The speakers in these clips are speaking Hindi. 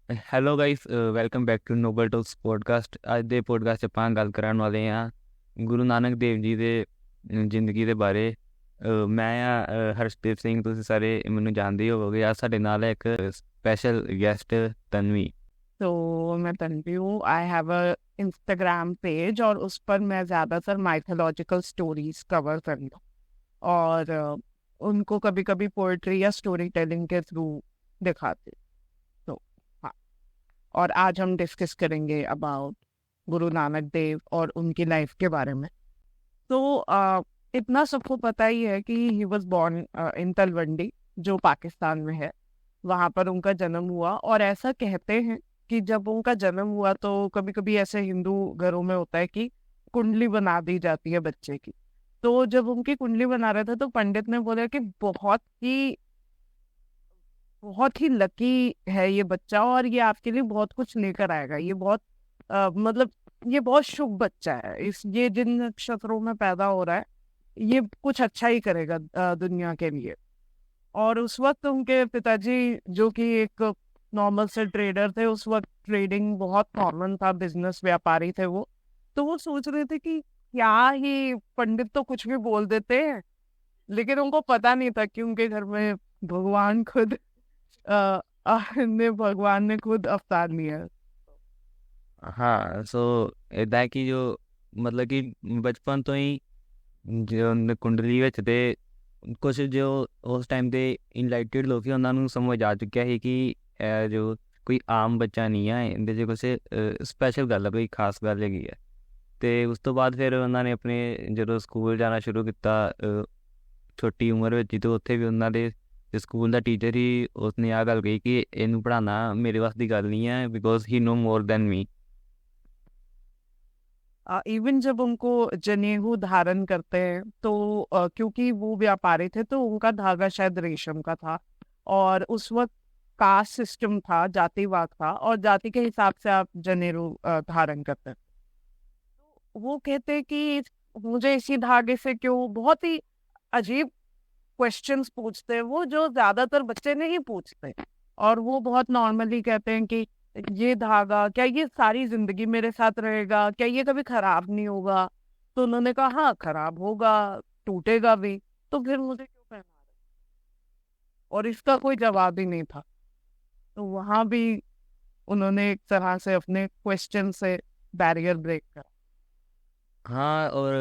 Hello guys, welcome back to Noble Talks podcast. ਅੱਜ ਦੇ ਪੋਡਕਾਸਟ 'ਚ ਆਪਾਂ ਗੱਲ ਕਰਨ ਵਾਲੇ ਹਾਂ ਗੁਰੂ ਨਾਨਕ ਦੇਵ ਜੀ ਦੇ ਜ਼ਿੰਦਗੀ ਦੇ ਬਾਰੇ। ਮੈਂ ਹਰਸ਼ਦੀਪ ਸਿੰਘ, ਤੁਸੀਂ ਸਾਰੇ ਮੈਨੂੰ ਜਾਣਦੇ ਹੀ ਹੋਵੋਗੇ। ਅੱਜ ਸਾਡੇ ਨਾਲ ਹੈ ਇੱਕ ਸਪੈਸ਼ਲ ਗੈਸਟ ਤਨਵੀ। तो मैं तन्वी हूँ। I have a Instagram page और उस पर मैं ज़्यादातर माइथोलॉजिकल स्टोरीज कवर करती हूँ और उनको कभी कभी पोएट्री या स्टोरी टेलिंग के थ्रू दिखाती हूँ। तो हाँ, और आज हम डिस्कस करेंगे अबाउट गुरु नानक देव और उनकी लाइफ के बारे में। तो इतना सबको पता ही है कि he was born in Talwandi, जो पाकिस्तान में है। वहाँ पर उनका जन्म हुआ और ऐसा कहते हैं कि जब उनका जन्म हुआ तो कभी कभी ऐसे हिंदू घरों में होता है कि कुंडली बना दी जाती है बच्चे की। तो जब उनकी कुंडली बना रहे थे तो पंडित ने बोला कि बहुत ही लकी है ये बच्चा और ये आपके लिए बहुत कुछ लेकर आएगा। ये बहुत मतलब ये बहुत शुभ बच्चा है। ये जिन नक्षत्रों में पैदा हो रहा है ये कुछ अच्छा ही करेगा दुनिया के लिए। और उस वक्त उनके पिताजी, जो कि एक नॉर्मल से ट्रेडर थे, उस वक्त ट्रेडिंग बहुत कॉमन था, बिजनेस व्यापारी थे वो। तो वो सोच रहे थे कि क्या ही पंडित तो कुछ भी बोल देते हैं, लेकिन उनको पता नहीं था कि उनके घर में भगवान खुद भगवान ने खुद अवतार लिया है। ਹਾਂ, ਸੋ ਇੱਦਾਂ ਕਿ ਜੋ ਮਤਲਬ ਕਿ ਬਚਪਨ ਤੋਂ ਹੀ ਜੋ ਕੁੰਡਲੀ ਵਿੱਚ ਤੇ ਕੁਛ ਜੋ ਉਸ ਟਾਈਮ ਦੇ ਇਨਲਾਈਟਡ ਲੋਕ ਸੀ ਉਹਨਾਂ ਨੂੰ ਸਮਝ ਆ ਚੁੱਕਿਆ ਸੀ ਕਿ ਇਹ ਜੋ ਕੋਈ ਆਮ ਬੱਚਾ ਨਹੀਂ ਆ, ਇਹਦੇ 'ਚ ਕੁਛ ਸਪੈਸ਼ਲ ਗੱਲ ਆ, ਕੋਈ ਖਾਸ ਗੱਲ ਹੈਗੀ ਹੈ। ਅਤੇ ਉਸ ਤੋਂ ਬਾਅਦ ਫਿਰ ਉਹਨਾਂ ਨੇ ਆਪਣੇ ਜਦੋਂ ਸਕੂਲ ਜਾਣਾ ਸ਼ੁਰੂ ਕੀਤਾ ਛੋਟੀ ਉਮਰ ਵਿੱਚ ਹੀ, ਅਤੇ ਉੱਥੇ ਵੀ ਉਹਨਾਂ ਦੇ ਸਕੂਲ ਦਾ ਟੀਚਰ ਹੀ ਉਸਨੇ ਆਹ ਗੱਲ ਕਹੀ ਕਿ ਇਹਨੂੰ ਪੜ੍ਹਾਉਣਾ ਮੇਰੇ ਵੱਸ ਦੀ ਗੱਲ ਨਹੀਂ ਹੈ, because he know more than me. Even जब उनको जनेऊ धारण करते हैं तो क्योंकि वो व्यापारी थे तो उनका धागा शायद रेशम का था। और उस वक्त कास्ट सिस्टम था, जातिवाद था, और जाति के हिसाब से आप जनेऊ धारण करते हैं। तो वो कहते कि मुझे इसी धागे से क्यों, बहुत ही अजीब क्वेश्चंस पूछते हैं वो, जो ज्यादातर बच्चे नहीं पूछते। और वो बहुत नॉर्मली कहते हैं कि ये धागा क्या ये सारी जिंदगी मेरे साथ रहेगा, क्या ये कभी खराब नहीं होगा? तो उन्होंने कहा हाँ खराब होगा, टूटेगा भी, तो फिर मुझे क्यों पहना रहे? और इसका कोई जवाब ही नहीं था। तो वहां भी उन्होंने एक तरह से अपने क्वेश्चन से बैरियर ब्रेक करा। ਹਾਂ, ਔਰ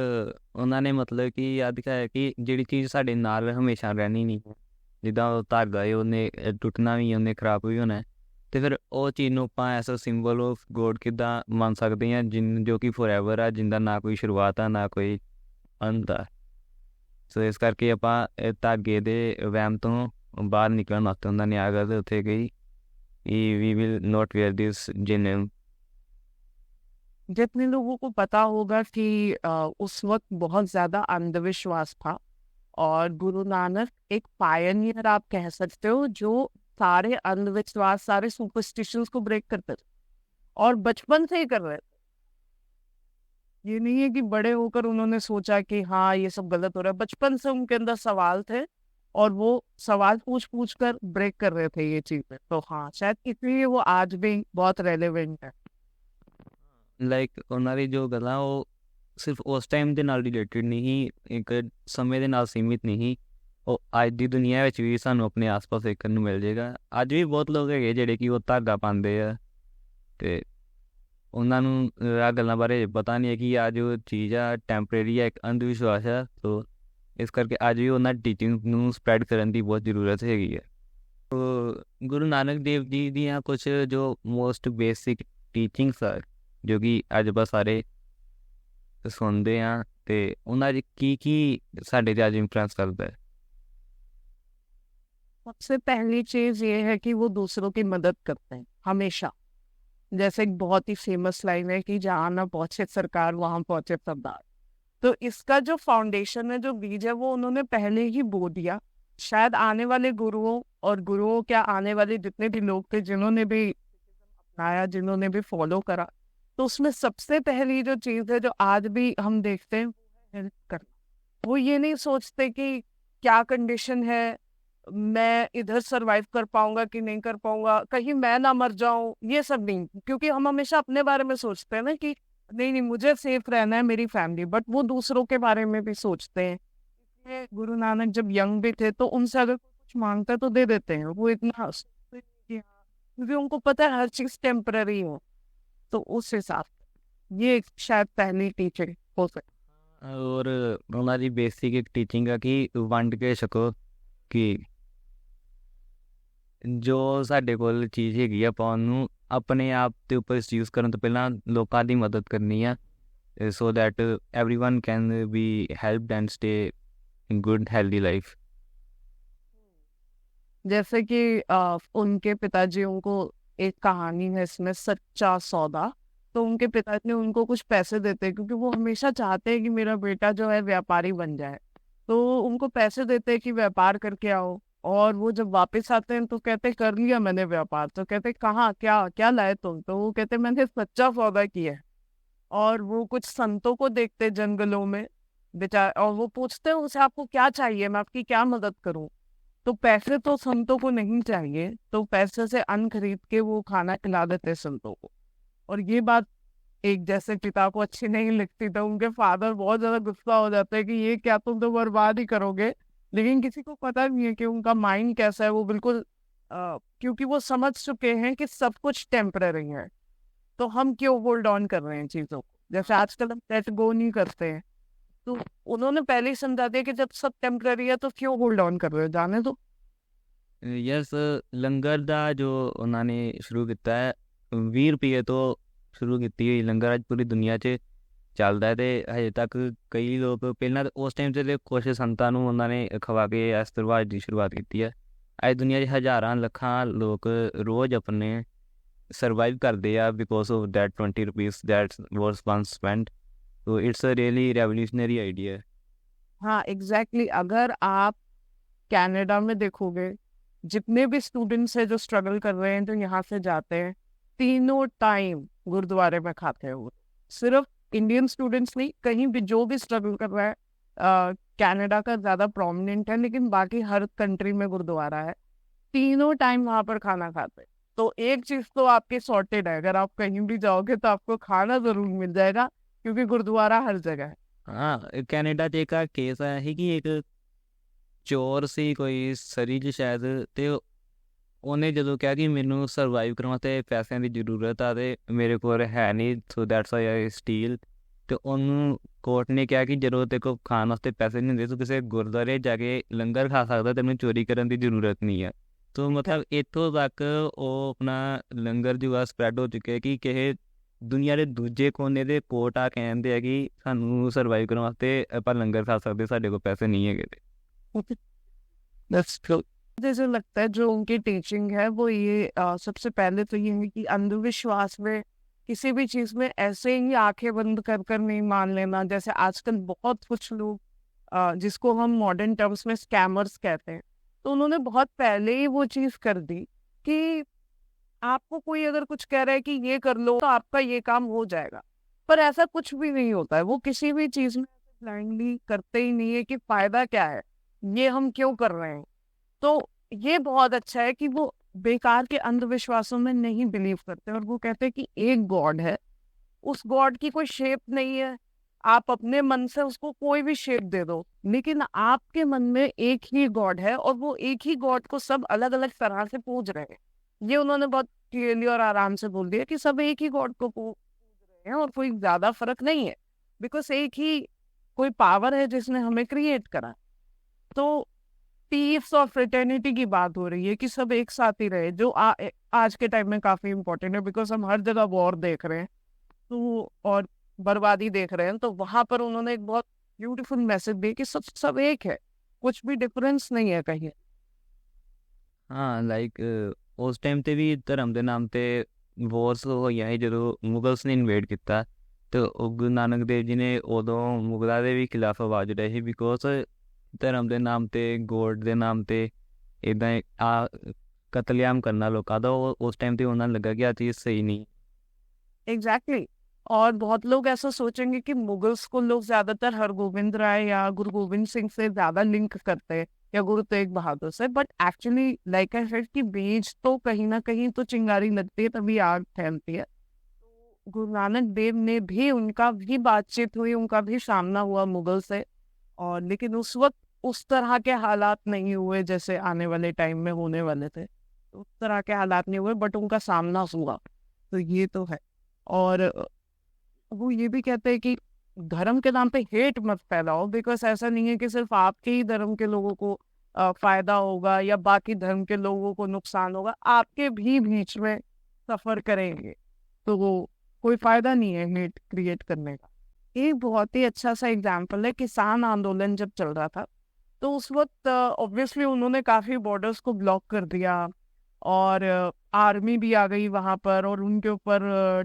ਉਹਨਾਂ ਨੇ ਮਤਲਬ ਕਿ ਆਹ ਦਿਖਾਇਆ ਕਿ ਜਿਹੜੀ ਚੀਜ਼ ਸਾਡੇ ਨਾਲ ਹਮੇਸ਼ਾ ਰਹਿਣੀ ਨਹੀਂ, ਜਿੱਦਾਂ ਉਹ ਧਾਗਾ ਹੈ ਉਹਨੇ ਟੁੱਟਣਾ ਵੀ, ਉਹਨੇ ਖਰਾਬ ਵੀ ਹੋਣਾ। ਅਤੇ ਫਿਰ ਉਹ ਚੀਜ਼ ਨੂੰ ਆਪਾਂ as a symbol of God ਕਿੱਦਾਂ ਮੰਨ ਸਕਦੇ ਹਾਂ, ਜੋ ਕਿ ਫੋਰਐਵਰ ਆ, ਜਿੰਦਾ ਨਾ ਕੋਈ ਸ਼ੁਰੂਆਤ ਆ ਨਾ ਕੋਈ ਅੰਤ ਆ। ਸੋ ਇਸ ਕਰਕੇ ਆਪਾਂ ਧਾਗੇ ਦੇ ਵਹਿਮ ਤੋਂ ਬਾਹਰ ਨਿਕਲਣ ਵਾਸਤੇ ਉਹਨਾਂ ਨੇ ਆ ਗੱਲ ਉੱਥੇ ਗਈ ਕਿ ਵੀ ਵਿਲ ਨੋਟ ਵੇਅਰ ਦਿਸ ਜਿਨਮ। जितने लोगों को पता होगा कि उस वक्त बहुत ज्यादा अंधविश्वास था और गुरु नानक एक पायनियर आप कह सकते हो, जो सारे अंधविश्वास, सारे सुपरस्टिशंस को ब्रेक करते थे और बचपन से ही कर रहे थे। ये नहीं है कि बड़े होकर उन्होंने सोचा कि हाँ ये सब गलत हो रहा है। बचपन से उनके अंदर सवाल थे और वो सवाल पूछ पूछ कर ब्रेक कर रहे थे ये चीजें। तो हाँ, शायद इसलिए वो आज भी बहुत रेलेवेंट है। ਲਾਈਕ ਉਹਨਾਂ ਦੀ ਜੋ ਗੱਲਾਂ ਉਹ ਸਿਰਫ ਉਸ ਟਾਈਮ ਦੇ ਨਾਲ ਰਿਲੇਟਡ ਨਹੀਂ ਸੀ, ਇੱਕ ਸਮੇਂ ਦੇ ਨਾਲ ਸੀਮਿਤ ਨਹੀਂ ਸੀ। ਉਹ ਅੱਜ ਦੀ ਦੁਨੀਆ ਵਿੱਚ ਵੀ ਸਾਨੂੰ ਆਪਣੇ ਆਸ-ਪਾਸ ਦੇਖਣ ਨੂੰ ਮਿਲ ਜਾਏਗਾ। ਅੱਜ ਵੀ ਬਹੁਤ ਲੋਕ ਹੈਗੇ ਜਿਹੜੇ ਕਿ ਉਹ ਧਾਗਾ ਪਾਉਂਦੇ ਆ ਅਤੇ ਉਹਨਾਂ ਨੂੰ ਆਹ ਗੱਲਾਂ ਬਾਰੇ ਪਤਾ ਨਹੀਂ ਹੈ ਕਿ ਆਹ ਜੋ ਚੀਜ਼ ਆ ਟੈਂਪਰੇਰੀ ਆ, ਇੱਕ ਅੰਧ ਵਿਸ਼ਵਾਸ ਆ। ਸੋ ਇਸ ਕਰਕੇ ਅੱਜ ਵੀ ਉਹਨਾਂ ਟੀਚਿੰਗ ਨੂੰ ਸਪਰੈਡ ਕਰਨ ਦੀ ਬਹੁਤ ਜ਼ਰੂਰਤ ਹੈਗੀ ਹੈ। ਗੁਰੂ ਨਾਨਕ ਦੇਵ ਜੀ ਦੀਆਂ ਕੁਛ ਜੋ ਮੋਸਟ ਬੇਸਿਕ ਟੀਚਿੰਗਸ ਆ, ਜੋ ਕਿ ਅੱਜ ਆਪਾਂ ਸਾਰੇ ਸੁਣਦੇ ਹਾਂ, ਅਤੇ ਉਹਨਾਂ 'ਚ ਕੀ ਸਾਡੇ 'ਤੇ ਅੱਜ ਇਨਫਲੂਐਂਸ ਕਰਦਾ ਹੈ। सबसे पहली चीज ये है कि वो दूसरों की मदद करते हैं हमेशा। जैसे एक बहुत ही फेमस लाइन है कि जहां ना पहुंचे सरकार वहां पहुंचे सरदार। तो इसका जो फाउंडेशन है, जो बीज है, वो उन्होंने पहले ही बो दिया। शायद आने वाले गुरुओं और गुरुओं क्या आने वाले जितने भी लोग थे जिन्होंने भी अपनाया, जिन्होंने भी फॉलो करा, तो उसमें सबसे पहली जो चीज है जो आज भी हम देखते हैं वो है हेल्प करना। वो ये नहीं सोचते कि क्या कंडीशन है, मैं इधर सरवाइव कर पाऊंगा कि नहीं कर पाऊंगा, कहीं मैं ना मर जाऊं, ये सब नहीं, क्योंकि हम हमेशा अपने बारे में सोचते हैं ना कि नहीं नहीं मुझे सेफ रहना है, मेरी फैमिली, बट वो दूसरों के बारे में भी सोचते हैं। इसलिए गुरु नानक जब यंग भी थे तो उनसे अगर कोई कुछ मांगता है तो दे देते हैं, वो इतना सोचते नहीं कि हाँ, क्योंकि उनको पता है हर चीज टेम्पररी हो। तो उस हिसाब से ये शायद पहली टीचिंग हो सकती और हमारी बेसिक एक टीचिंग है कि वंड के छको कि ਜੋ ਸਾਡੇ ਕੋਲ ਚੀਜ਼ ਹੈਗੀ ਆ ਆਪਾਂ ਉਹਨੂੰ ਆਪਣੇ ਆਪ ਦੇ ਉੱਪਰ ਯੂਜ਼ ਕਰਨ ਤੋਂ ਪਹਿਲਾਂ ਲੋਕਾਂ ਦੀ ਮਦਦ ਕਰਨੀ ਆ so that everyone can be helped and stay in good healthy life. जैसे कि उनके पिताजी, उनको एक कहानी है इसमें, सच्चा सौदा। तो उनके पिताजी उनको कुछ पैसे देते हैं क्योंकि वो हमेशा चाहते हैं कि मेरा बेटा जो है व्यापारी बन जाए। तो उनको पैसे देते हैं कि व्यापार करके आओ, और वो जब वापस आते हैं तो कहते कर लिया मैंने व्यापार। तो कहते कहाँ, क्या क्या लाए तुम? तो वो कहते मैंने सच्चा सौदा किया है। और वो कुछ संतों को देखते जंगलों में बेचारे, और वो पूछते हैं उनसे आपको क्या चाहिए, मैं आपकी क्या मदद करूं? तो पैसे तो संतों को नहीं चाहिए, तो पैसे से अन्न खरीद के वो खाना खिला देते संतों को। और ये बात एक जैसे पिता को अच्छी नहीं लगती, तो उनके फादर बहुत ज्यादा गुस्सा हो जाते हैं कि ये क्या, तुम तो बर्बाद ही करोगे। लेकिन किसी को पता नहीं है कि उनका माइंड कैसा है। वो बिल्कुल क्योंकि वो समझ चुके हैं कि सब कुछ टेम्पररी है, तो हम क्यों होल्ड ऑन कर रहे हैं चीजों को। जैसे आजकल हम लेट गो नहीं करते हैं, तो उन्होंने पहले ही समझा दिया कि जब सब टेम्पररी है तो क्यों होल्ड ऑन कर रहे हो, जाने दो। ਯਸ ਲੰਗਰ ਦਾ ਜੋ ਉਹਨਾਂ ਨੇ ਸ਼ੁਰੂ ਕੀਤਾ ਹੈ 20 ਰੁਪਏ ਤੋਂ ਸ਼ੁਰੂ ਕੀਤੀ ਹੋਈ ਲੰਗਰ ਅੱਜ ਪੂਰੀ ਦੁਨੀਆ 'ਚ ਚੱਲਦਾ ਹੈ ਤੇ ਹਜੇ ਤੱਕ ਕਈ ਲੋਕ ਪਹਿਲਾਂ ਤਾਂ ਉਸ ਟਾਈਮ 'ਤੇ ਤੇ ਕੁਛ ਸੰਤਾਂ ਨੂੰ ਉਹਨਾਂ ਨੇ ਖਵਾ ਕੇ ਇਸ ਰਿਵਾਜ ਦੀ ਸ਼ੁਰੂਆਤ ਕੀਤੀ ਹੈ। ਅੱਜ ਦੁਨੀਆ 'ਚ ਹਜ਼ਾਰਾਂ ਲੱਖਾਂ ਲੋਕ ਰੋਜ਼ ਆਪਣੇ ਸਰਵਾਈਵ ਕਰਦੇ ਆ because of that 20 rupees that was once spent. तो it's a really revolutionary idea. हाँ एग्जैक्टली अगर आप कनाडा में देखोगे, जितने भी स्टूडेंट्स हैं जो स्ट्रगल कर रहे हैं, जो यहाँ से जाते हैं, तीनों टाइम गुरुद्वारे में खाते हैं वो। सिर्फ इंडियन स्टूडेंट्स नहीं, कहीं भी जो भी स्ट्रगल कर रहा है, कनाडा का ज़्यादा प्रोमिनेंट है, लेकिन बाकी हर कंट्री में गुरुद्वारा है। तीनों टाइम वहाँ पर खाना खाते हैं। तो एक चीज़ तो आपकी सॉर्टेड है, अगर आप कहीं भी जाओगे तो आपको खाना ज़रूर मिल जाएगा, क्योंकि गुरुद्वारा हर जगह है। ਹਾਂ ਕੈਨੇਡਾ 'ਚ ਇੱਕ ਕੇਸ ਆਇਆ ਸੀ ਕਿ ਇੱਕ ਚੋਰ ਸੀ ਕੋਈ ਸਰੀ 'ਚ ਸ਼ਾਇਦ, ਤੇ ਉਹਨੇ ਜਦੋਂ ਕਿਹਾ ਕਿ ਮੈਨੂੰ ਸਰਵਾਈਵ ਕਰਨ ਵਾਸਤੇ ਪੈਸਿਆਂ ਦੀ ਜ਼ਰੂਰਤ ਆ ਤੇ ਮੇਰੇ ਕੋਲ ਹੈ ਨਹੀਂ, so that's why I steel. ਤੇ ਉਹਨੂੰ ਕੋਰਟ ਨੇ ਕਿਹਾ ਕਿ ਜਦੋਂ ਤੇਰੇ ਕੋਲ ਖਾਣ ਵਾਸਤੇ ਪੈਸੇ ਨਹੀਂ ਹੁੰਦੇ ਤੂੰ ਕਿਸੇ ਗੁਰਦੁਆਰੇ ਜਾ ਕੇ ਲੰਗਰ ਖਾ ਸਕਦਾ, ਤੈਨੂੰ ਚੋਰੀ ਕਰਨ ਦੀ ਜ਼ਰੂਰਤ ਨਹੀਂ ਹੈ। ਤੋ ਮਤਲਬ ਇੱਥੋਂ ਤੱਕ ਉਹ ਆਪਣਾ ਲੰਗਰ ਜੋ ਆ ਸਪਰੈਡ ਹੋ ਚੁੱਕਿਆ ਕਿ ਕਿਸੇ ਦੁਨੀਆ ਦੇ ਦੂਜੇ ਕੋਨੇ ਦੇ ਕੋਰਟ ਆ ਕਹਿੰਦੇ ਆ ਕਿ ਸਾਨੂੰ ਸਰਵਾਈਵ ਕਰਨ ਵਾਸਤੇ ਆਪਾਂ ਲੰਗਰ ਖਾ ਸਕਦੇ, ਸਾਡੇ ਕੋਲ ਪੈਸੇ ਨਹੀਂ ਹੈਗੇ। That's true. जैसे लगता है जो उनकी टीचिंग है वो ये सबसे पहले तो ये है कि अंधविश्वास में, किसी भी चीज में ऐसे ही आंखें बंद कर कर नहीं मान लेना। जैसे आजकल बहुत कुछ लोग जिसको हम मॉडर्न टर्म्स में स्कैमर्स कहते हैं, तो उन्होंने बहुत पहले ही वो चीज कर दी कि आपको कोई अगर कुछ कह रहा है कि ये कर लो तो आपका ये काम हो जाएगा, पर ऐसा कुछ भी नहीं होता है। वो किसी भी चीज में ब्लाइंडली करते ही नहीं है कि फायदा क्या है, ये हम क्यों कर रहे हैं। तो ये बहुत अच्छा है कि वो बेकार के अंधविश्वासों में नहीं बिलीव करते, और वो कहते हैं कि एक गॉड है, उस गॉड की कोई शेप नहीं है, आप अपने मन से उसको कोई भी शेप दे दो, लेकिन आपके मन में एक ही गॉड है, और वो एक ही गॉड को सब अलग अलग तरह से पूज रहे हैं। ये उन्होंने बहुत क्लियरली और आराम से बोल दिया कि सब एक ही गॉड को पूज रहे हैं और कोई ज्यादा फर्क नहीं है, बिकॉज एक ही कोई पावर है जिसने हमें क्रिएट करा। तो पीस और फ्रेटर्निटी की बात हो रही है कि सब एक साथ ही रहे, जो आज के टाइम में काफी इंपॉर्टेंट है, बिकॉज हम हर जगह वॉर देख रहे हैं तो और बर्बादी देख रहे हैं। तो वहां पर उन्होंने एक बहुत ब्यूटीफुल मैसेज दिया कि सब सब एक है, कुछ भी डिफरेंस नहीं है कहीं। ਹਾਂ ਲਾਈਕ ਉਸ ਟਾਈਮ 'ਤੇ ਵੀ ਧਰਮ ਦੇ ਨਾਮ 'ਤੇ ਵੋਰਸ ਹੋਈਆਂ ਸੀ ਜਦੋਂ ਮੁਗਲਸ ਨੇ ਇਨਵੇਡ ਕੀਤਾ, ਤੇ ਉਹ ਗੁਰੂ ਨਾਨਕ ਦੇਵ ਜੀ ਨੇ ਉਦੋਂ ਮੁਗਲਾਂ ਦੇ ਵੀ ਖਿਲਾਫ ਆਵਾਜ਼ ਉਠਾਈ ਸੀ, ਬਿਕੋਜ਼ ਧਰਮ ਦੇ ਨਾਮ 'ਤੇ, ਗੋਡ ਦੇ ਨਾਮ 'ਤੇ ਇੱਦਾਂ ਆ ਕਤਲੇਆਮ ਕਰਨਾ ਲੋਕਾਂ ਦਾ, ਉਹ ਉਸ ਟਾਈਮ 'ਤੇ ਉਹਨਾਂ ਨੂੰ ਲੱਗਾ ਕਿ ਆ ਚੀਜ਼ ਸਹੀ ਨਹੀਂ। एग्जैक्टली और बहुत लोग ऐसा सोचेंगे कि मुगल्स को लोग ज्यादातर हरगोविंद राय या गुरु गोविंद सिंह से ज्यादा लिंक करते हैं, या गुरु तेग बहादुर से, but actually like I said कि बीज तो कहीं ना कहीं तो चिंगारी लगती है तभी आग फैलती है। तो गुरु नानक देव ने भी, उनका भी बातचीत हुई, उनका भी सामना हुआ मुगल से, और लेकिन उस वक्त उस तरह के हालात नहीं हुए जैसे आने वाले टाइम में होने वाले थे, उस तरह के हालात नहीं हुए, बट उनका सामना हुआ। तो ये तो है। और वो ये भी कहते हैं कि धर्म के नाम पे हेट मत फैलाओ, बिकॉज ऐसा नहीं है कि सिर्फ आपके ही धर्म के लोगों को फायदा होगा या बाकी धर्म के लोगों को नुकसान होगा, आपके भी बीच में सफर करेंगे, तो वो कोई फायदा नहीं है हेट क्रिएट करने का। एक बहुत ही अच्छा सा एग्जाम्पल है, किसान आंदोलन जब चल रहा था तो उस वक्त ऑब्वियसली उन्होंने काफी बॉर्डर्स को ब्लॉक कर दिया, और आर्मी भी आ गई वहां पर, और उनके ऊपर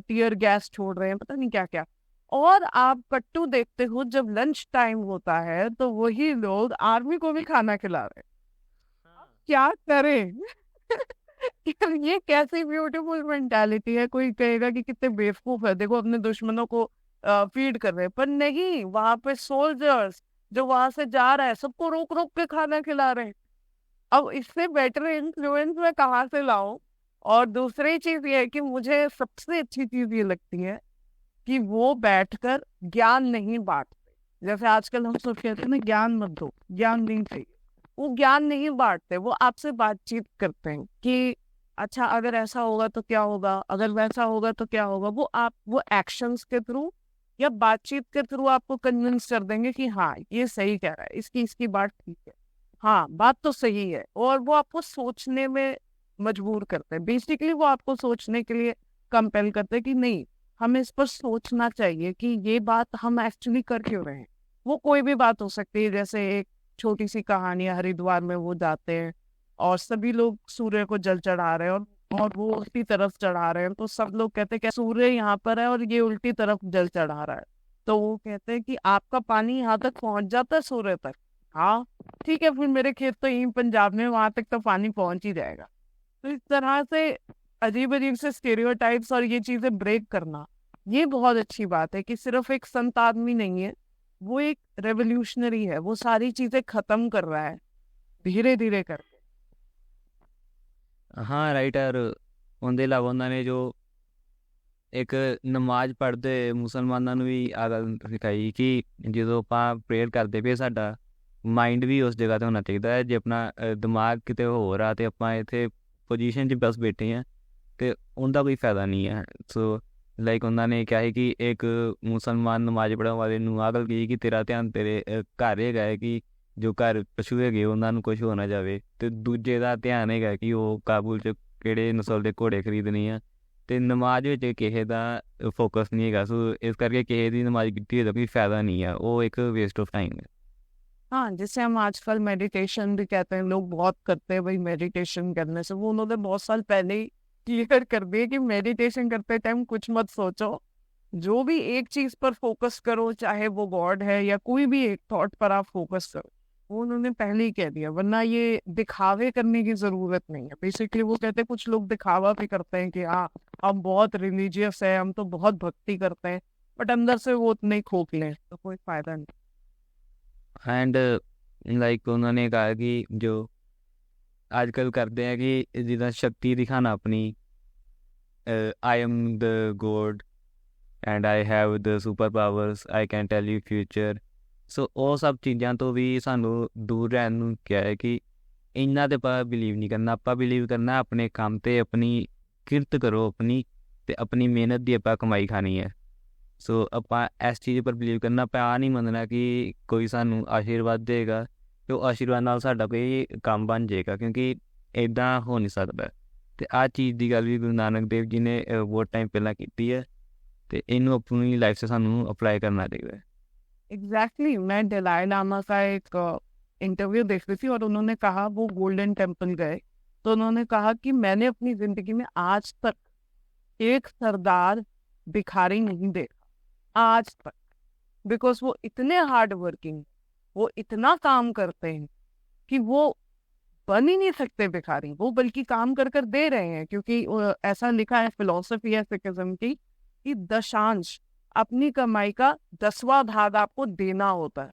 टीयर गैस छोड़ रहे हैं, पता नहीं क्या क्या। और आप कट्टू देखते हो, जब लंच टाइम होता है तो वही लोग आर्मी को भी खाना खिला रहे हैं। अब क्या करें? यार ये कैसी ब्यूटीफुल मेंटालिटी है। कोई कहेगा कि कितने बेवकूफ है, देखो अपने दुश्मनों को फीड कर रहे हैं, पर नहीं, वहां पे सोल्जर्स जो वहां से जा रहा है सबको रोक रोक के खाना खिला रहे हैं। अब इससे बेटर इन्फ्लुएंस मैं कहाँ से लाऊं? और दूसरी चीज ये है कि मुझे सबसे अच्छी चीज ये लगती है कि वो बैठकर ज्ञान नहीं बांटते। जैसे आजकल हम सब कहते हैं ना, ज्ञान मत दो, ज्ञान नहीं चाहिए। वो ज्ञान नहीं बांटते, वो आपसे बातचीत करते हैं कि अच्छा अगर ऐसा होगा तो क्या होगा, अगर वैसा होगा तो क्या होगा। वो एक्शंस के थ्रू या बातचीत के थ्रू आपको कन्विंस कर देंगे कि हाँ ये सही कह रहा है, इसकी इसकी बात ठीक है, हाँ बात तो सही है। और वो आपको सोचने में मजबूर करते हैं, बेसिकली वो आपको सोचने के लिए कंपेल करते हैं कि नहीं, हमें इस पर सोचना चाहिए कि ये बात हम एक्चुअली कर क्यों रहे हैं। वो कोई भी बात हो सकती है, जैसे एक छोटी सी कहानी है, हरिद्वार में वो जाते हैं और सभी लोग सूर्य को जल चढ़ा रहे हैं, और वो उल्टी तरफ चढ़ा रहे हैं, तो सब लोग कहते हैं कि सूर्य यहाँ पर है और ये उल्टी तरफ जल चढ़ा रहा है। तो वो कहते हैं कि आपका पानी यहाँ तक पहुंच जाता है सूर्य तक? हाँ ठीक है, फिर मेरे खेत तो यहीं पंजाब में, वहां तक तो पानी पहुंच ही जाएगा। तो इस तरह से अजीब अजीब से स्टेरियोटाइप्स और ये चीजें ब्रेक करना, ये बहुत अच्छी बात है कि सिर्फ एक संत आदमी नहीं है, वो एक रेवोल्यूशनरी है, वो सारी चीजें खत्म कर रहा है धीरे धीरे करके। ਹਾਂ ਰਾਈਟਰ ਉਹਦੇ ਇਲਾਵਾ ਉਹਨਾਂ ਨੇ ਜੋ ਇੱਕ ਨਮਾਜ਼ ਪੜ੍ਹਦੇ ਮੁਸਲਮਾਨਾਂ ਨੂੰ ਵੀ ਆ ਗੱਲ ਸਿਖਾਈ ਕਿ ਜਦੋਂ ਆਪਾਂ ਪ੍ਰੇਅਰ ਕਰਦੇ ਪਏ ਸਾਡਾ ਮਾਈਂਡ ਵੀ ਉਸ ਜਗ੍ਹਾ 'ਤੇ ਹੋਣਾ ਚਾਹੀਦਾ ਹੈ। ਜੇ ਆਪਣਾ ਦਿਮਾਗ ਕਿਤੇ ਹੋਰ ਆ ਅਤੇ ਆਪਾਂ ਇੱਥੇ ਪੋਜੀਸ਼ਨ 'ਚ ਬਸ ਬੈਠੇ ਹਾਂ ਅਤੇ ਉਹਦਾ ਕੋਈ ਫਾਇਦਾ ਨਹੀਂ ਹੈ। ਸੋ ਲਾਈਕ ਉਹਨਾਂ ਨੇ ਕਿਹਾ ਸੀ ਕਿ ਇੱਕ ਮੁਸਲਮਾਨ ਨਮਾਜ਼ ਪੜ੍ਹਨ ਵਾਲੇ ਨੂੰ ਆਹ ਗੱਲ ਕਹੀ ਕਿ ਤੇਰਾ ਧਿਆਨ ਤੇਰੇ ਘਰ ਹੈਗਾ ਹੈ, ਕਿ ਜੋ ਘਰ ਪਸ਼ੂ ਹੈਗੇ ਉਹਨਾਂ ਨੂੰ ਕੁਝ ਹੋ ਨਾ ਜਾਵੇ, ਅਤੇ ਦੂਜੇ ਦਾ ਧਿਆਨ ਹੈਗਾ ਕਿ ਉਹ ਕਾਬੁਲ 'ਚ ਕਿਹੜੇ ਨਸਲ ਦੇ ਘੋੜੇ ਖਰੀਦਣੇ ਆ, ਅਤੇ ਨਮਾਜ਼ ਵਿੱਚ ਕਿਸੇ ਦਾ ਫੋਕਸ ਨਹੀਂ ਹੈਗਾ। ਸੋ ਇਸ ਕਰਕੇ ਕਿਸੇ ਦੀ ਨਮਾਜ਼ ਕੀਤੀ ਹੋਈ ਦਾ ਕੋਈ ਫਾਇਦਾ नहीं है, वो एक वेस्ट ऑफ टाइम है। हाँ, जैसे हम आजकल मेडिटेशन भी कहते हैं, लोग बहुत करते हैं भाई मेडिटेशन करने से, वो उन्होंने बहुत साल पहले ही क्लियर कर दिए कि मेडिटेशन करते टाइम कुछ मत सोचो, जो भी एक चीज पर फोकस करो, चाहे वो गॉड है या कोई भी एक थॉट पर आप फोकस करो, वो उन्होंने पहले ही कह दिया। वरना ये दिखावे करने की जरूरत नहीं है। बेसिकली वो कहते हैं, कुछ लोग दिखावा भी करते हैं कि हाँ हम बहुत रिलीजियस है, हम तो बहुत भक्ति करते हैं, बट अंदर से वो उतने ही खोखले हैं, तो कोई फायदा नहीं। एंड लाइक उन्होंने कहा कि जो आजकल करते हैं कि जिदा शक्ति दिखाना अपनी, I am the god and I have the super powers, I can tell you future. So ਉਹ ਸਭ ਚੀਜ਼ਾਂ ਤੋਂ ਵੀ ਸਾਨੂੰ ਦੂਰ ਰਹਿਣ ਨੂੰ ਕਿਹਾ ਹੈ ਕਿ ਇਹਨਾਂ 'ਤੇ ਆਪਾਂ ਬਿਲੀਵ ਨਹੀਂ ਕਰਨਾ। ਆਪਾਂ ਬਿਲੀਵ ਕਰਨਾ ਆਪਣੇ ਕੰਮ 'ਤੇ, ਆਪਣੀ ਕਿਰਤ ਕਰੋ ਆਪਣੀ, ਅਤੇ ਆਪਣੀ ਮਿਹਨਤ ਦੀ ਆਪਾਂ ਕਮਾਈ ਖਾਣੀ ਹੈ। ਸੋ ਆਪਾਂ ਇਸ ਚੀਜ਼ ਪਰ ਬਿਲੀਵ ਕਰਨਾ, ਆਪਾਂ ਆਹ ਨਹੀਂ ਮੰਨਣਾ ਕਿ ਕੋਈ ਸਾਨੂੰ ਆਸ਼ੀਰਵਾਦ ਦੇਗਾ ਅਤੇ ਉਹ ਆਸ਼ੀਰਵਾਦ ਨਾਲ ਸਾਡਾ ਕੋਈ ਕੰਮ ਬਣ ਜਾਏਗਾ, ਕਿਉਂਕਿ ਇੱਦਾਂ ਹੋ ਨਹੀਂ ਸਕਦਾ। ਅਤੇ ਆਹ ਚੀਜ਼ ਦੀ ਗੱਲ ਵੀ ਗੁਰੂ ਨਾਨਕ ਦੇਵ ਜੀ ਨੇ ਬਹੁਤ ਟਾਈਮ ਪਹਿਲਾਂ ਕੀਤੀ ਹੈ, ਅਤੇ ਇਹਨੂੰ ਆਪਣੀ ਲਾਈਫ 'ਚ ਸਾਨੂੰ ਅਪਲਾਈ ਕਰਨਾ ਚਾਹੀਦਾ ਹੈ। एग्जैक्टली मैं दलाई लामा का एक इंटरव्यू देख रही थी, और उन्होंने कहा, वो गोल्डन टेम्पल गए तो उन्होंने कहा कि मैंने अपनी जिंदगी में आज तक एक सरदार भिखारी नहीं देखा, आज तक। बिकॉज वो इतने हार्ड वर्किंग, वो इतना काम करते हैं कि वो बन ही नहीं सकते भिखारी, वो बल्कि काम कर कर दे रहे हैं। क्योंकि ऐसा लिखा है फिलोसफी है सिखिज्म की कि दशांश, अपनी कमाई का 10वां भाग आपको देना होता है।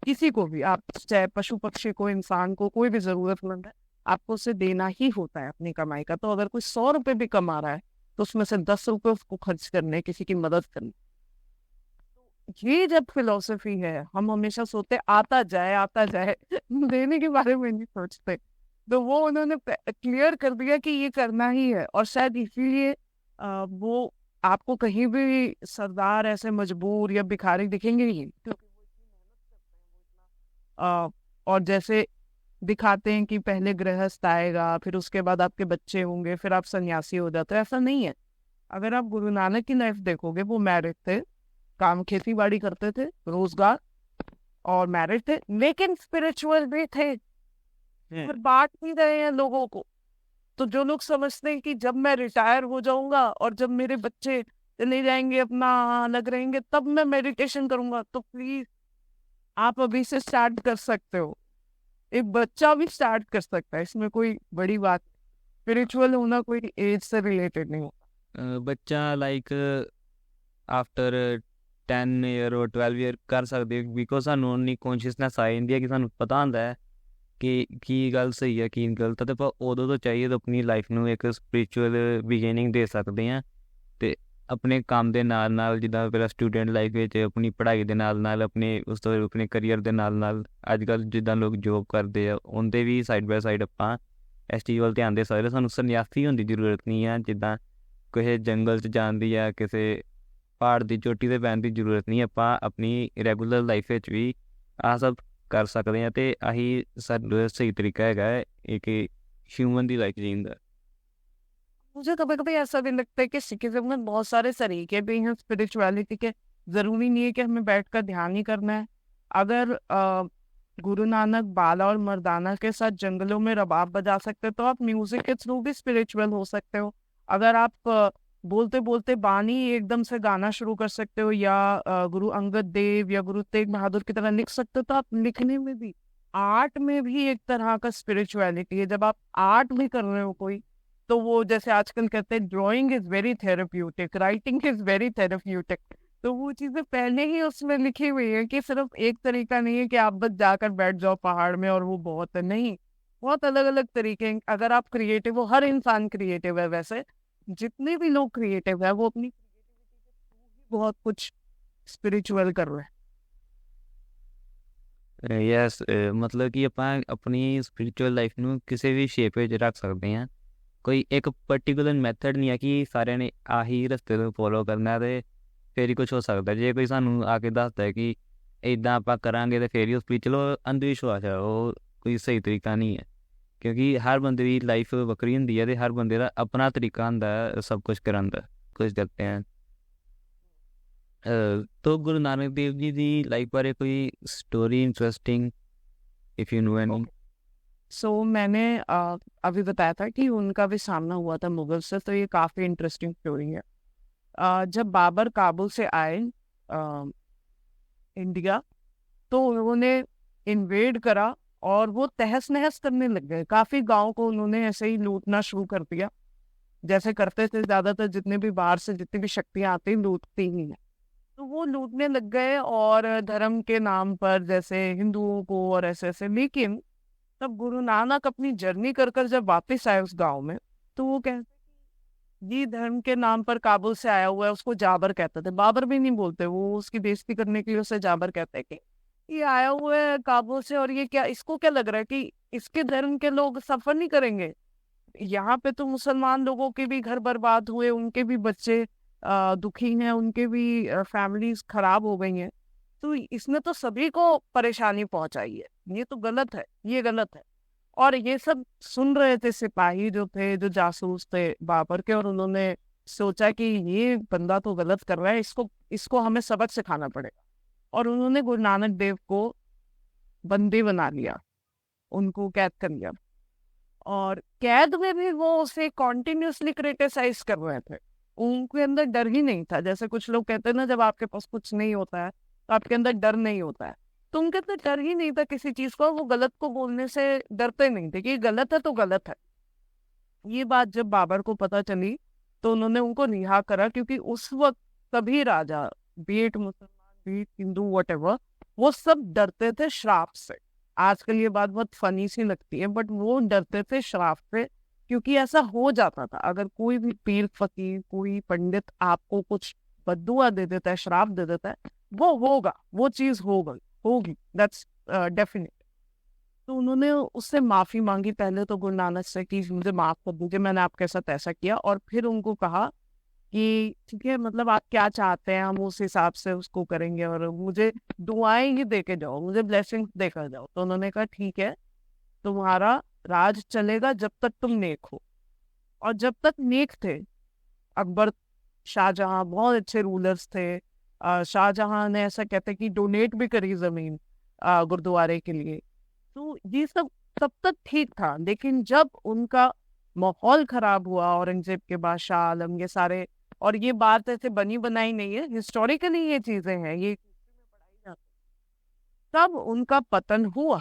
किसी को भी, आप चाहे पशु पक्षी को, इंसान को, कोई भी जरूरतमंद है, आपको उसे देना ही होता है अपनी कमाई का। तो अगर कोई 100 रुपए भी कमा रहा है तो उसमें से 10 रुपए उसको खर्च करने, किसी की मदद करने। ये जब फिलोसफी है, हम हमेशा सोचते आता जाए आता जाए देने के बारे में नहीं सोचते। तो वो उन्होंने क्लियर कर दिया कि ये करना ही है। और शायद इसीलिए वो आपको कहीं भी सरदार ऐसे मजबूर या भिखारी दिखेंगे ही नहीं, क्योंकि वो इतनी मेहनत करते हैं, वो इतना और जैसे दिखाते हैं कि पहले गृहस्थ आएगा, फिर उसके बाद आपके बच्चे होंगे, फिर आप सन्यासी हो जाते हो, ऐसा नहीं है। अगर आप गुरु नानक की लाइफ देखोगे, वो मैरिड थे, काम खेती बाड़ी करते थे, रोजगार, और मैरिड थे, लेकिन स्पिरिचुअल भी थे, फिर बांट भी रहे हैं लोगों को। तो जो लोग समझते हैं कि जब मैं रिटायर हो जाऊंगा और जब मेरे बच्चे चले जाएंगे, अपना अलग रहेंगे, तब मैं मेडिटेशन करूंगा, तो प्लीज आप अभी से स्टार्ट कर सकते हो। एक बच्चा भी स्टार्ट कर सकता है, इसमें कोई बड़ी बात। स्पिरिचुअल होना कोई एज से रिलेटेड नहीं होता। बच्चा लाइक आफ्टर 10 ईयर और 12 ईयर कर सकते, बिकॉज सानू उन्नी कॉन्शियसनैस आ जाती है कि सानू पता होंदा है कि की गल सही है की गलत है। तो पर उदों तो चाहिए तो अपनी लाइफ ਨੂੰ ਇੱਕ ਸਪਿਰਿਚੁਅਲ ਬਿਗਿਨਿੰਗ ਦੇ ਸਕਦੇ ਹਾਂ। ਤੇ ਆਪਣੇ ਕੰਮ ਦੇ ਨਾਲ ਨਾਲ, ਜਿੱਦਾਂ ਪਹਿਲਾਂ ਸਟੂਡੈਂਟ ਲਾਈਫ ਵਿੱਚ ਆਪਣੀ ਪੜ੍ਹਾਈ ਦੇ ਨਾਲ ਨਾਲ ਆਪਣੇ ਉਸ ਤੋਂ ਆਪਣੇ ਕਰੀਅਰ ਦੇ ਨਾਲ ਨਾਲ, ਅੱਜ ਕੱਲ੍ਹ ਜਿੱਦਾਂ ਲੋਕ ਜੋਬ ਕਰਦੇ ਆ, ਉਹਦੇ ਵੀ ਸਾਈਡ ਬਾਏ ਸਾਈਡ ਆਪਾਂ ਇਸ ਚੀਜ਼ ਵੱਲ ਧਿਆਨ ਦੇ ਸਕਦੇ। ਸਾਨੂੰ ਸੰਨਿਆਸੀ ਹੋਣ ਦੀ ਜ਼ਰੂਰਤ ਨਹੀਂ ਆ, ਜਿੱਦਾਂ ਕਿਸੇ ਜੰਗਲ 'ਚ ਜਾਣ ਦੀ ਜਾਂ ਕਿਸੇ ਪਹਾੜ ਦੀ ਚੋਟੀ 'ਤੇ ਬਹਿਣ ਦੀ ਜ਼ਰੂਰਤ ਨਹੀਂ। ਆਪਾਂ ਆਪਣੀ ਰੈਗੂਲਰ ਲਾਈਫ ਵਿੱਚ ਵੀ ਆਹ ਸਭ ਕਰ ਸਕਦੇ हैं। तो आही साडा सही तरीका है एक ह्यूमन की लाइफ जीने का। मुझे कभी कभी ऐसा भी लगता है कि सिखिज्म में बहुत सारे तरीके भी हैं स्पिरिचुअलिटी के। जरूरी नहीं है कि हमें बैठकर ध्यान ही करना है। अगर गुरु नानक बाला और मर्दाना के साथ जंगलों में रबाब बजा सकते तो आप म्यूजिक के थ्रू भी स्पिरिचुअल हो सकते हो। अगर आप बोलते बोलते बानी एकदम से गाना शुरू कर सकते हो, या गुरु अंगद देव या गुरु तेग बहादुर की तरह लिख सकते हो, तो आप लिखने में भी, आर्ट में भी एक तरह का स्पिरिचुअलिटी है। जब आप आर्ट भी कर रहे हो कोई, तो वो जैसे आजकल कहते हैं drawing is very therapeutic, writing is very therapeutic. तो वो चीजें पहले ही उसमें लिखी हुई है कि सिर्फ एक तरीका नहीं है कि आप बस जाकर बैठ जाओ पहाड़ में और वो बहुत है, नहीं, बहुत अलग अलग तरीके हैं। अगर आप क्रिएटिव हो, हर इंसान क्रिएटिव है, वैसे जितने भी लोग क्रिएटिव है वो अपनी क्रिएटिविटी के थ्रू ही बहुत कुछ स्पिरिचुअल कर रहे हैं। यस, मतलब कि ਆਪਾਂ ਆਪਣੀ ਸਪਿਰਿਚੁਅਲ ਲਾਈਫ ਨੂੰ ਕਿਸੇ ਵੀ ਸ਼ੇਪ ਵਿੱਚ ਰੱਖ ਸਕਦੇ ਹਾਂ। ਕੋਈ ਇੱਕ ਪਰਟੀਕੂਲਰ ਮੈਥਡ ਨਹੀਂ ਹੈ ਕਿ ਸਾਰਿਆਂ ਨੇ ਆਹੀ ਰਸਤੇ ਨੂੰ ਫੋਲੋ ਕਰਨਾ ਤੇ ਫਿਰ ਹੀ ਕੁਝ ਹੋ ਸਕਦਾ। ਜੇ ਕੋਈ ਸਾਨੂੰ ਆ ਕੇ ਦੱਸਦਾ ਹੈ ਕਿ ਇਦਾਂ ਆਪਾਂ ਕਰਾਂਗੇ ਤੇ ਫਿਰ ਹੀ ਉਹ ਸਪਿਰਿਚੁਅਲ, ਅੰਧ ਵਿਸ਼ਵਾਸ ਹੈ, ਉਹ ਕੋਈ ਸਹੀ ਤਰੀਕਾ ਨਹੀਂ ਹੈ। क्योंकि हर बंदे की लाइफ वक्री होंदी है, हर बंदे का अपना तरीका होंदा है सब कुछ करन दा, कुछ करते हैं। तो गुरु नानक देव जी की लाइफ बारे कोई story interesting, if you know any? So मैंने अभी बताया था कि उनका भी सामना हुआ था मुगल से, तो ये काफी इंटरेस्टिंग स्टोरी है। जब बाबर काबुल से आए इंडिया, तो उन्होंने इन्वेड करा और वो तहस नहस करने लग गए। काफी गांव को उन्होंने ऐसे ही लूटना शुरू कर दिया, जैसे करते थे ज्यादातर जितने भी बाहर से जितनी भी शक्तियां आती लूटती ही है। तो वो लूटने लग गए, और धर्म के नाम पर जैसे हिंदुओं को और ऐसे ऐसे। लेकिन तब गुरु नानक अपनी जर्नी कर कर जब वापस आए उस गांव में, तो वो कहते ये धर्म के नाम पर काबुल से आया हुआ है, उसको जाबर कहते थे। बाबर भी नहीं बोलते, वो उसकी बेइज्जती करने के लिए उसे जाबर कहते हैं कि ये आया हुआ है काबुल से, और ये क्या, इसको क्या लग रहा है कि इसके धर्म के लोग सफर नहीं करेंगे? यहाँ पे तो मुसलमान लोगों के भी घर बर्बाद हुए, उनके भी बच्चे दुखी हैं, उनके भी फैमिलीज खराब हो गई हैं, तो इसने तो सभी को परेशानी पहुंचाई है, ये तो गलत है, ये गलत है। और ये सब सुन रहे थे सिपाही जो थे, जो जासूस थे बाबर के, और उन्होंने सोचा कि ये बंदा तो गलत कर रहा है, इसको हमें सबक सिखाना पड़ेगा। और उन्होंने गुरु नानक देव को बंदी बना लिया, उनको कैद कर लिया, और कैद में भी वो उसे कॉन्टिन्यूसली क्रिटिसाइज कर रहे थे। उनके अंदर डर ही नहीं था। जैसे कुछ लोग कहते हैं ना, जब आपके पास कुछ नहीं होता है तो आपके अंदर डर नहीं होता है, तो उनके अंदर डर ही नहीं था किसी चीज को। वो गलत को बोलने से डरते नहीं थे कि ये गलत है तो गलत है। ये बात जब बाबर को पता चली तो उन्होंने उनको रिहा करा, क्योंकि उस वक्त सभी राजा, बी इट मुसलमान, बी इट हिंदू, व्हाटएवर, वो सब डरते थे श्राप से। आजकल ये बात बहुत फनी सी लगती है, बट वो डरते थे श्राप से, क्योंकि ऐसा हो जाता था। अगर कोई भी पीर फकीर, कोई पंडित आपको कुछ बद्दुआ दे देता है, श्राप दे देता है, वो होगा, वो चीज होगी, दैट्स डेफिनेट। तो उन्होंने उससे माफी मांगी पहले तो गुरु नानक से कि मुझे माफ कर दीजिए, मैंने आपके साथ ऐसा किया। और फिर उनको कहा कि ठीक है, मतलब आप क्या चाहते हैं, हम उस हिसाब से उसको करेंगे, और मुझे दुआएं ही दे के जाओ, मुझे ब्लेसिंग्स देकर जाओ। तो उन्होंने कहा ठीक है, तुम्हारा राज चलेगा जब तक तुम नेक हो। और जब तक नेक थे, अकबर, शाहजहां बहुत अच्छे रूलर्स थे। शाहजहां ने ऐसा कहते कि डोनेट भी करी जमीन गुरुद्वारे के लिए। तो ये सब तब तक ठीक था, लेकिन जब उनका माहौल खराब हुआ, औरंगजेब के बाद शाह आलम, ये सारे, और ये बात ऐसे बनी बनाई नहीं है, हिस्टोरिकली ये चीजें हैं, ये पढ़ाई जाती है। तब उनका पतन हुआ।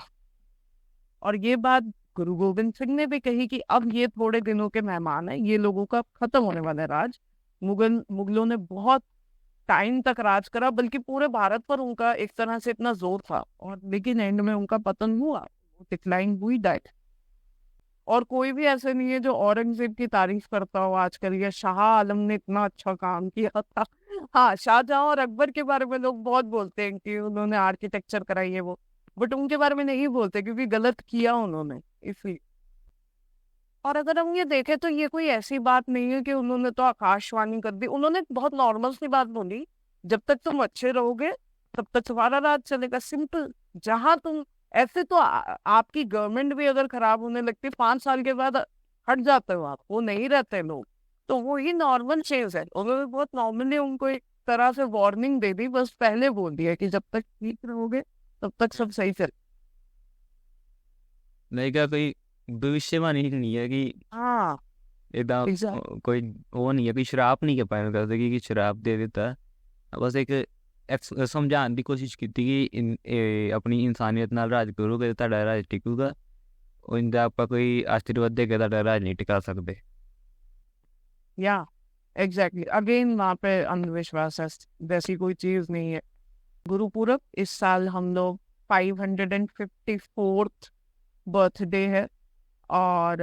और ये बात गुरु गोविंद सिंह ने भी कही कि अब ये थोड़े दिनों के मेहमान हैं, ये लोगों का खत्म होने वाला है राज। मुगलों ने बहुत टाइम तक राज करा, बल्कि पूरे भारत पर उनका एक तरह से इतना जोर था, और लेकिन एंड में उनका पतन हुआ, डिक्लाइन हुई, डाइट। और कोई भी ऐसे नहीं है जो औरंगजेब की तारीफ करता हो आजकल, ये शाह आलम ने इतना अच्छा काम किया था। हाँ, शाहजहां और अकबर के बारे में लोग बहुत बोलते हैं कि उन्होंने आर्किटेक्चर कराई है वो, बट उनके बारे में नहीं बोलते क्योंकि गलत किया उन्होंने, इसलिए। और अगर हम ये देखें तो ये कोई ऐसी बात नहीं है कि उन्होंने तो आकाशवाणी कर दी, उन्होंने बहुत नॉर्मल सी बात बोली, जब तक तुम अच्छे रहोगे तब तक तुम्हारा राज चलेगा, सिंपल। जहां तुम ऐसे तो आपकी गवर्नमेंट भी अगर खराब होने लगती 5 साल के बाद हट जाते हो आप, वो नहीं रहते लोग। तो वो ही नॉर्मल चेंज है, उन्होंने बहुत नॉर्मली उनको एक तरह से वार्निंग दे दी, बस पहले बोल दिया कि जब तक ठीक रहोगे तब तक सब सही चले। नहीं क्या कोई भविष्यवाणी नहीं है कि हाँ, एकदम एग्जैक्ट। कोई वो नहीं है कि श्राप नहीं के पाए कर सके कि श्राप दे देता है। बस एक समझाने की कोशिश की थी कि अपनी इंसानियत नाल राज करोगे तो ਤੁਹਾਡਾ राज टिकूगा, और इनका आपका कोई आशीर्वाद देगा ਤੁਹਾਡਾ राज नहीं टिका सकते। या एग्जैक्टली, अगेन वहाँ पे अंधविश्वास है, वैसी कोई चीज नहीं है। गुरुपुरब इस साल हम लोग 554th बर्थडे है। और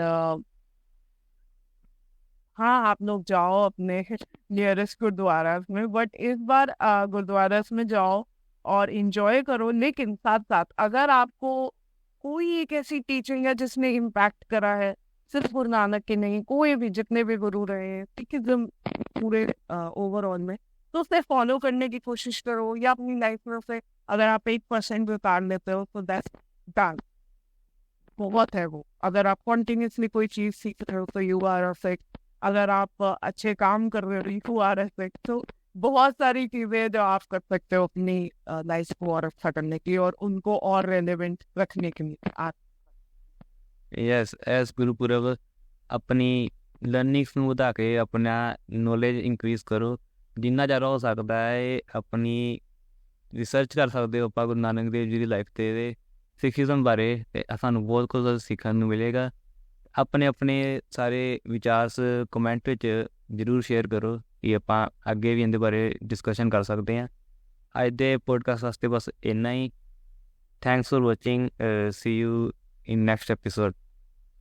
हाँ, आप लोग जाओ अपने नियरेस्ट गुरुद्वारा में, बट इस बार गुरुद्वारा में जाओ और इंजॉय करो। लेकिन साथ साथ अगर आपको कोई एक ऐसी टीचिंग है जिसने इम्पैक्ट करा है, सिर्फ गुरु नानक के नहीं, कोई भी, जितने भी गुरु रहे हैं सिखिज्म पूरे ओवरऑल में, तो उसे फॉलो करने की कोशिश करो, या अपनी लाइफ में उसे अगर आप 1% भी उतार लेते हो तो दैट्स डन, बहुत है वो। अगर आप कॉन्टिन्यूसली कोई चीज सीख रहे हो तो यू आर अफेक्ट। अगर आप अच्छे काम कर रहे हो यू आर अफेक्ट। तो बहुत सारी चीजें जो आप कर सकते हो अपनी लाइफ को और अच्छा करने की और उनको और रेलेवेंट रखने के लिए। आप यस, एज गुरुपुरब अपनी लर्निंग्स ਨੂੰ ਵਧਾ ਕੇ अपना नॉलेज इंक्रीज करो, जिन्ना ज़्यादा हो सकता है अपनी रिसर्च कर सकते हो ਆਪਾਂ ਗੁਰੂ ਨਾਨਕ ਦੇਵ ਜੀ ਦੀ ਲਾਈਫ ਤੇ ਸਿੱਖੀਜ਼ਮ ਬਾਰੇ, ਤੇ ਸਾਨੂੰ ਬਹੁਤ ਕੁਝ ਸਿੱਖਣ ਨੂੰ ਮਿਲੇਗਾ। ਆਪਣੇ ਆਪਣੇ ਸਾਰੇ ਵਿਚਾਰ ਕਮੈਂਟ ਵਿੱਚ ਜ਼ਰੂਰ ਸ਼ੇਅਰ ਕਰੋ ਕਿ ਆਪਾਂ ਅੱਗੇ ਵੀ ਇਹਦੇ ਬਾਰੇ ਡਿਸਕਸ਼ਨ ਕਰ ਸਕਦੇ ਹਾਂ। ਅੱਜ ਦੇ ਪੋਡਕਾਸਟ ਵਾਸਤੇ ਬਸ ਇੰਨਾ ਹੀ। Thanks for watching, see you in next episode.